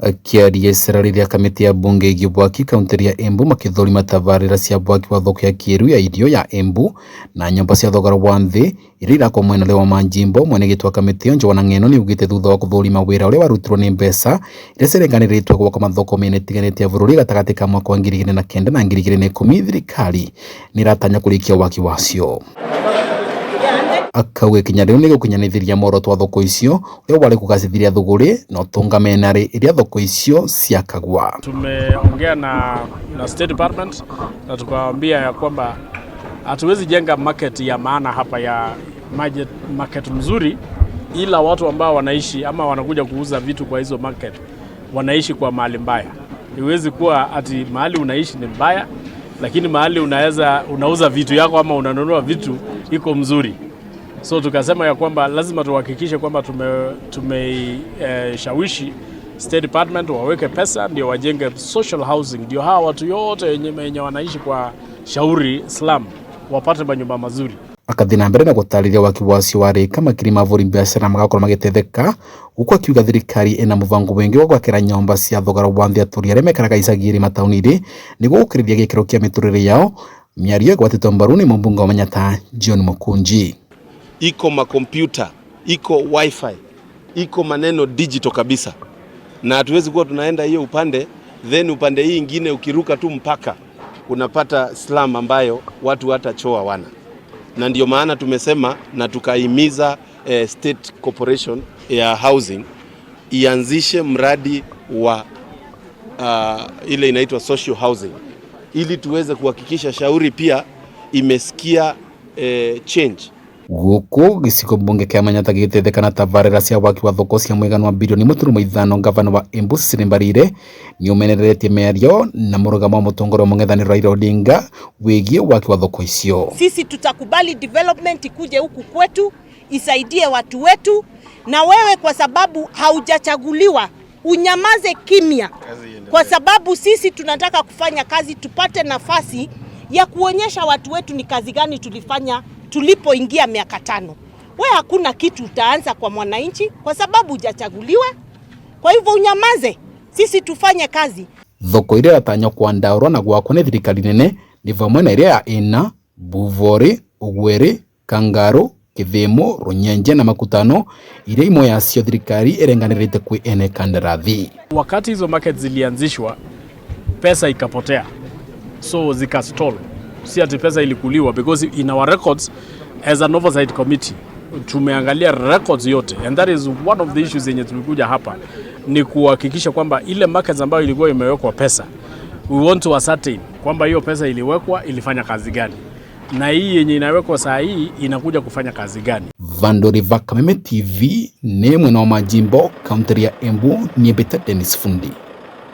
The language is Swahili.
Akiaria serarĩria kamĩtĩ ya mbunge ĩgiĩ WAKI kaunti ya Embu makĩthũrima tabarĩra cia WAKI wa thoko ya kĩĩrĩu ya irio ya Embu na nyũmba cia thogora wa thĩ iria irakwo mwena wa Manjimbo. Mwene gĩtwa kamĩtĩ ĩyo Njũgũna Ng'eno nĩaugĩte thutha wa gũthũrima wĩra ũrĩa warutirwo nĩ mbeca iria cirenganĩrĩtwo gwaka mathoko mĩena ĩtiganĩte ya bũrũri gatagatĩ ka mwaka wa 2009 na 2010, thirikari nĩratanya kũrĩkia waki wacio. Akauga ikinya rĩu nĩ gũkinyanĩria muoroto wa thoko icio ũrĩa warĩ kũgacĩrithia thũgũrĩ na ũtũngamenarĩ iria thoko icio ciakagwa. Tumeongea na State Department na tukawaambia ya kwamba hatuwezi jenga market ya maana hapa ya market mzuri ila watu ambao wanaishi ama wanakuja kuuza vitu kwa hizo market wanaishi kwa mahali mbaya. Iwezi kuwa ati mahali unaishi ni mbaya lakini mahali unauza vitu yako ama unanunua vitu iko mzuri. So tukasema ya kwamba lazima tuhakikishe kwamba tumeshawishi State Department waweke pesa ndio wajenge social housing, ndio hawa watu yote wenye wanaishi kwa shauri slum wapate manyumba mazuri. Akathi na mbere na gũtarĩria waki wacio warĩka makiri mavũri biacara magakorwo magĩteithĩka, gũkũ akiuga thirikari ĩna mũbango wĩngĩ wa gwakĩra nyũmba cia thogora wa thĩ atũũri arĩa maikaraga icagi-inĩ mataũni-inĩ nĩguo gũkĩrĩria gĩkĩro kĩa mĩtũrĩre yao. Mĩario ĩgwatĩtwo mbaru nĩ mũmbunge wa Manyatta John Mũkunji. Iko makompyuta, iko wifi, iko maneno digital kabisa, na hatuwezi kuwa tunaenda hiyo upande then upande hii ingine ukiruka tu mpaka unapata slum ambayo watu hata choo hawana. Na ndio maana tumesema na tukahimiza State Corporation ya housing ianzishe mradi wa ile inaitwa social housing ili tuweze kuhakikisha shauri pia imesikia change. Gũkũ gĩcigo mbunge kĩa Manyatta gĩgĩteithĩka na tabarĩra cia waki wa thoko cia mũigana wa bilioni 1.5. Gavana wa Embu Mbarire nĩũmeneretie mĩario na mũrũgamo wa mũtongoria wa mũng'ethanĩro Raila Odinga wĩgiĩ waki wa thoko icio. Sisi tutakubali development ikuje huku kwetu isaidie watu wetu, na wewe kwa sababu haujachaguliwa unyamaze kimya, kwa sababu sisi tunataka kufanya kazi, tupate nafasi ya kuonyesha watu wetu ni kazi gani tulifanya tulipoingia miaka 5. Wewe hakuna kitu utaanza kwa mwananchi kwa sababu hujachaguliwa. Kwa hivyo unyamaze, sisi tufanye kazi. Thoko iria iratanywo kwandaũrwo na gwakwo nĩ thirikari nene nĩ vamwe na iria ya Ina, Buvori, Ugweri, Kangaru, Kithimo, Runyenje na Makutano, iria imwe yacio thirikari irenganĩrĩte kwĩ ene kandarathi. Wakati hizo market zilianzishwa pesa ikapotea, so zikastall. Si ati pesa ilikuliwa, because in our records as an oversight committee tumeangalia records yote, and that is one of the issues yenye tumekuja hapa ni kuhakikisha kwamba ile markets ambayo ilikuwa imewekwa pesa, we want to ascertain kwamba hiyo pesa iliwekwa ilifanya kazi gani na hii yenye inawekwa saa hii inakuja kufanya kazi gani. Vandori va Kameme TV ni mwena wa Manjimbo kaunti ya Embu, ni Dennis Fundi.